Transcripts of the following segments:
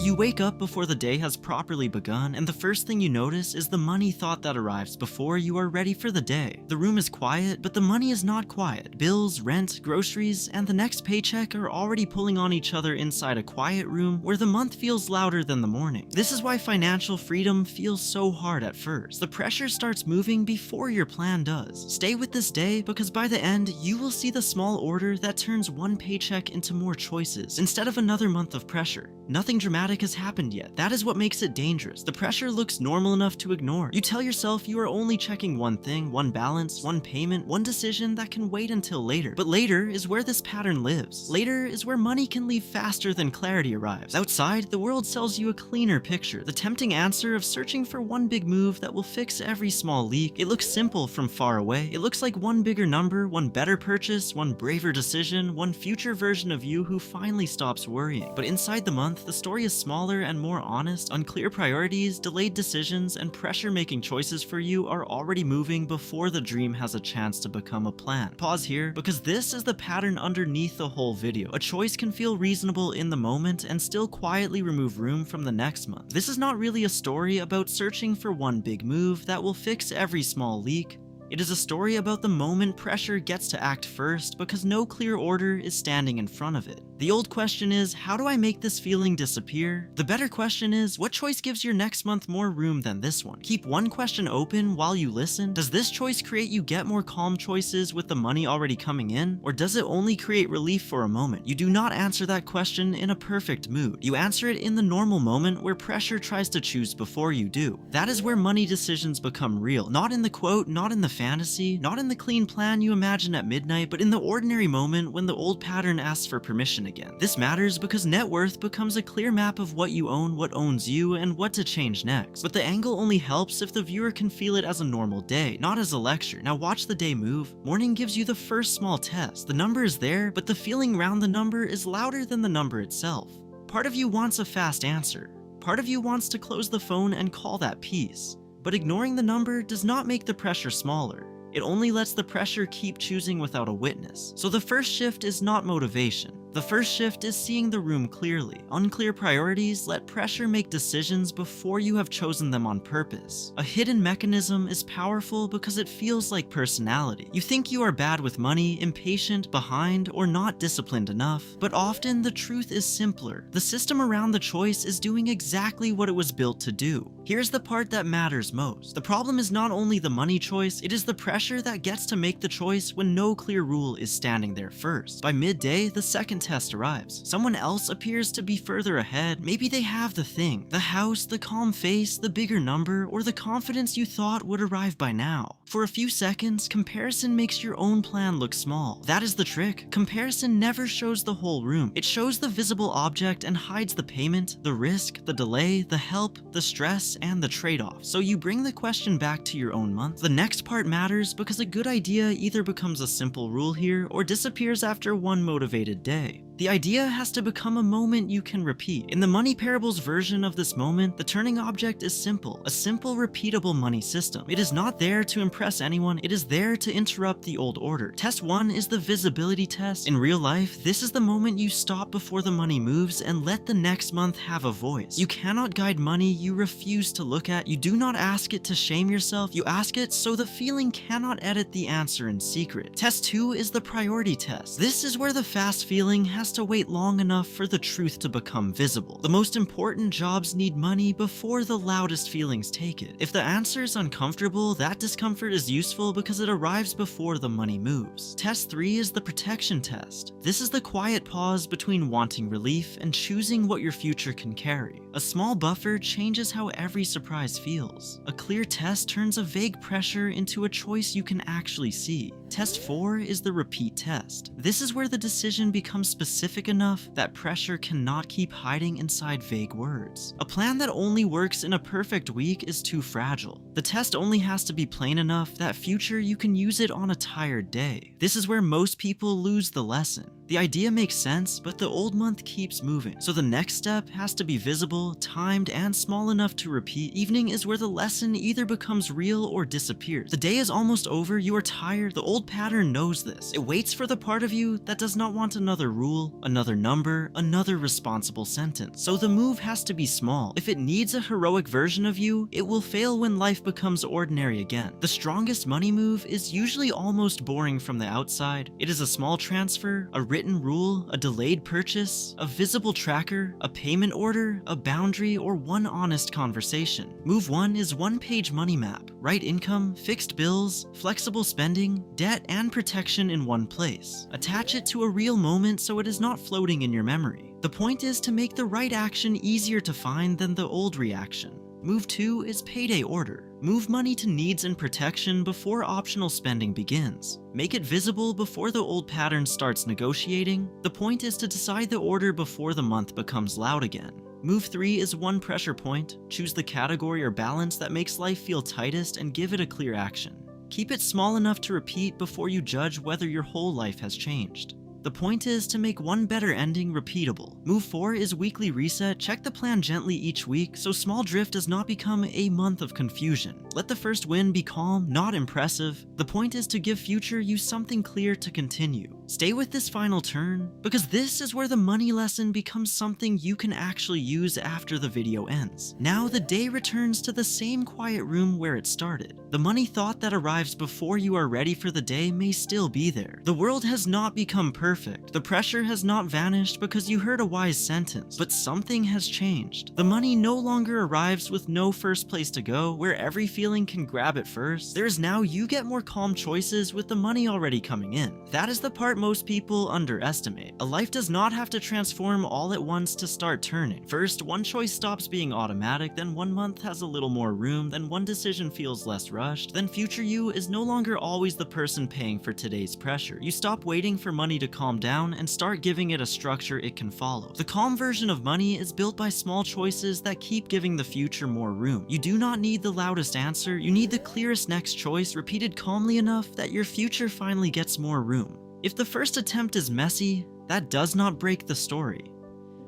You wake up before the day has properly begun, and the first thing you notice is the money thought that arrives before you are ready for the day. The room is quiet, but the money is not quiet. Bills, rent, groceries, and the next paycheck are already pulling on each other inside a quiet room where the month feels louder than the morning. This is why financial freedom feels so hard at first. The pressure starts moving before your plan does. Stay with this day, because by the end, you will see the small order that turns one paycheck into more choices instead of another month of pressure. Nothing dramatic has happened yet. That is what makes it dangerous. The pressure looks normal enough to ignore. You tell yourself you are only checking one thing, one balance, one payment, one decision that can wait until later. But later is where this pattern lives. Later is where money can leave faster than clarity arrives. Outside, the world sells you a cleaner picture, the tempting answer of searching for one big move that will fix every small leak. It looks simple from far away. It looks like one bigger number, one better purchase, one braver decision, one future version of you who finally stops worrying. But inside the month, the story is smaller and more honest. Unclear priorities, delayed decisions, and pressure-making choices for you are already moving before the dream has a chance to become a plan. Pause here, because this is the pattern underneath the whole video. A choice can feel reasonable in the moment and still quietly remove room from the next month. This is not really a story about searching for one big move that will fix every small leak. It is a story about the moment pressure gets to act first because no clear order is standing in front of it. The old question is, how do I make this feeling disappear? The better question is, what choice gives your next month more room than this one? Keep one question open while you listen. Does this choice create you get more calm choices with the money already coming in? Or does it only create relief for a moment? You do not answer that question in a perfect mood. You answer it in the normal moment where pressure tries to choose before you do. That is where money decisions become real. Not in the quote, not in the fantasy, not in the clean plan you imagine at midnight, but in the ordinary moment when the old pattern asks for permission again. This matters because net worth becomes a clear map of what you own, what owns you, and what to change next. But the angle only helps if the viewer can feel it as a normal day, not as a lecture. Now watch the day move. Morning gives you the first small test. The number is there, but the feeling around the number is louder than the number itself. Part of you wants a fast answer. Part of you wants to close the phone and call that peace. But ignoring the number does not make the pressure smaller. It only lets the pressure keep choosing without a witness. So the first shift is not motivation. The first shift is seeing the room clearly. Unclear priorities let pressure make decisions before you have chosen them on purpose. A hidden mechanism is powerful because it feels like personality. You think you are bad with money, impatient, behind, or not disciplined enough, but often the truth is simpler. The system around the choice is doing exactly what it was built to do. Here's the part that matters most. The problem is not only the money choice, it is the pressure that gets to make the choice when no clear rule is standing there first. By midday, the second test arrives. Someone else appears to be further ahead. Maybe they have the thing, the house, the calm face, the bigger number, or the confidence you thought would arrive by now. For a few seconds, comparison makes your own plan look small. That is the trick. Comparison never shows the whole room. It shows the visible object and hides the payment, the risk, the delay, the help, the stress, and the trade-off. So you bring the question back to your own month. The next part matters because a good idea either becomes a simple rule here or disappears after one motivated day. The idea has to become a moment you can repeat. In the Money Parables version of this moment, the turning object is simple, a simple, repeatable money system. It is not there to impress anyone, it is there to interrupt the old order. Test 1 is the visibility test. In real life, this is the moment you stop before the money moves and let the next month have a voice. You cannot guide money you refuse to look at. You do not ask it to shame yourself, you ask it so the feeling cannot edit the answer in secret. Test 2 is the priority test. This is where the fast feeling has to wait long enough for the truth to become visible. The most important jobs need money before the loudest feelings take it. If the answer is uncomfortable, that discomfort is useful because it arrives before the money moves. Test 3 is the protection test. This is the quiet pause between wanting relief and choosing what your future can carry. A small buffer changes how every surprise feels. A clear test turns a vague pressure into a choice you can actually see. Test 4 is the repeat test. This is where the decision becomes specific enough that pressure cannot keep hiding inside vague words. A plan that only works in a perfect week is too fragile. The test only has to be plain enough that future you can use it on a tired day. This is where most people lose the lesson. The idea makes sense, but the old month keeps moving. So the next step has to be visible, timed, and small enough to repeat. Evening is where the lesson either becomes real or disappears. The day is almost over, you are tired, the old pattern knows this. It waits for the part of you that does not want another rule, another number, another responsible sentence. So the move has to be small. If it needs a heroic version of you, it will fail when life becomes ordinary again. The strongest money move is usually almost boring from the outside. It is a small transfer, a written rule, a delayed purchase, a visible tracker, a payment order, a boundary, or one honest conversation. Move 1 is one-page money map. Write income, fixed bills, flexible spending, debt, and protection in one place. Attach it to a real moment so it is not floating in your memory. The point is to make the right action easier to find than the old reaction. Move 2 is payday order. Move money to needs and protection before optional spending begins. Make it visible before the old pattern starts negotiating. The point is to decide the order before the month becomes loud again. Move 3 is one pressure point. Choose the category or balance that makes life feel tightest and give it a clear action. Keep it small enough to repeat before you judge whether your whole life has changed. The point is to make one better ending repeatable. Move 4 is weekly reset. Check the plan gently each week so small drift does not become a month of confusion. Let the first win be calm, not impressive. The point is to give future you something clear to continue. Stay with this final turn, because this is where the money lesson becomes something you can actually use after the video ends. Now the day returns to the same quiet room where it started. The money thought that arrives before you are ready for the day may still be there. The world has not become perfect. The pressure has not vanished because you heard a wise sentence, but something has changed. The money no longer arrives with no first place to go, where every feeling can grab it first. There is now you get more calm choices with the money already coming in. That is the part most people underestimate. A life does not have to transform all at once to start turning. First, one choice stops being automatic, then 1 month has a little more room, then one decision feels less rushed, then future you is no longer always the person paying for today's pressure. You stop waiting for money to calm down and start giving it a structure it can follow. The calm version of money is built by small choices that keep giving the future more room. You do not need the loudest answer, you need the clearest next choice repeated calmly enough that your future finally gets more room. If the first attempt is messy, that does not break the story.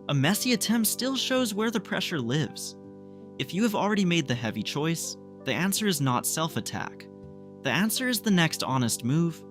A messy attempt still shows where the pressure lives. If you have already made the heavy choice, the answer is not self-attack. The answer is the next honest move.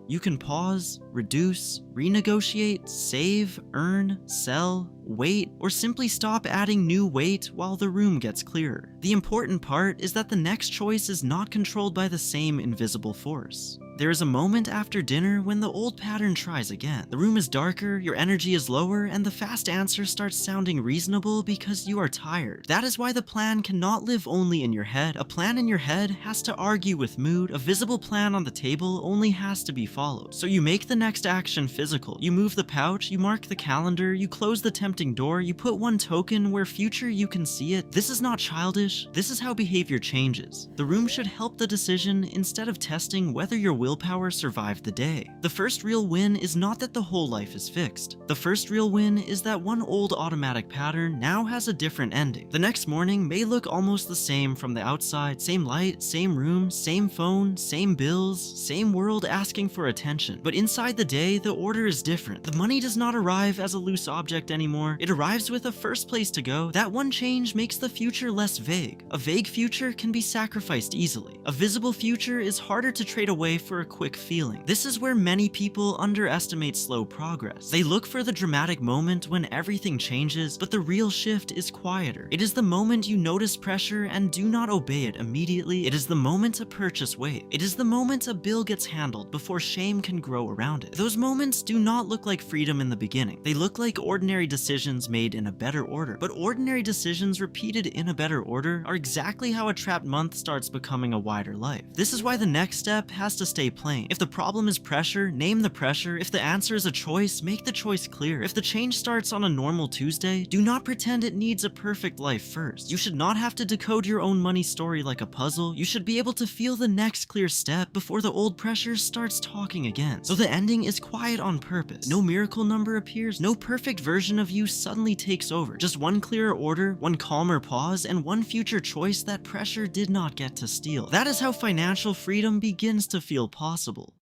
You can pause, reduce, renegotiate, save, earn, sell, wait, or simply stop adding new weight while the room gets clearer. The important part is that the next choice is not controlled by the same invisible force. There is a moment after dinner when the old pattern tries again. The room is darker, your energy is lower, and the fast answer starts sounding reasonable because you are tired. That is why the plan cannot live only in your head. A plan in your head has to argue with mood. A visible plan on the table only has to be followed. So you make the next action physical. You move the pouch, you mark the calendar, you close the tempting door, you put one token where future you can see it. This is not childish. This is how behavior changes. The room should help the decision instead of testing whether your willpower survived the day. The first real win is not that the whole life is fixed. The first real win is that one old automatic pattern now has a different ending. The next morning may look almost the same from the outside. Same light, same room, same phone, same bills, same world asking for attention. But inside the day, the order is different. The money does not arrive as a loose object anymore. It arrives with a first place to go. That one change makes the future less vague. A vague future can be sacrificed easily. A visible future is harder to trade away for a quick feeling. This is where many people underestimate slow progress. They look for the dramatic moment when everything changes, but the real shift is quieter. It is the moment you notice pressure and do not obey it immediately. It is the moment a purchase waits. It is the moment a bill gets handled before shame can grow around it. Those moments do not look like freedom in the beginning. They look like ordinary decisions made in a better order. But ordinary decisions repeated in a better order are exactly how a trapped month starts becoming a wider life. This is why the next step has to stay plain. If the problem is pressure, name the pressure. If the answer is a choice, make the choice clear. If the change starts on a normal Tuesday, do not pretend it needs a perfect life first. You should not have to decode your own money story like a puzzle. You should be able to feel the next clear step before the old pressure starts talking again. So the ending is quiet on purpose. No miracle number appears. No perfect version of you suddenly takes over. Just one clearer order, one calmer pause, and one future choice that pressure did not get to steal. That is how financial freedom begins to feel possible.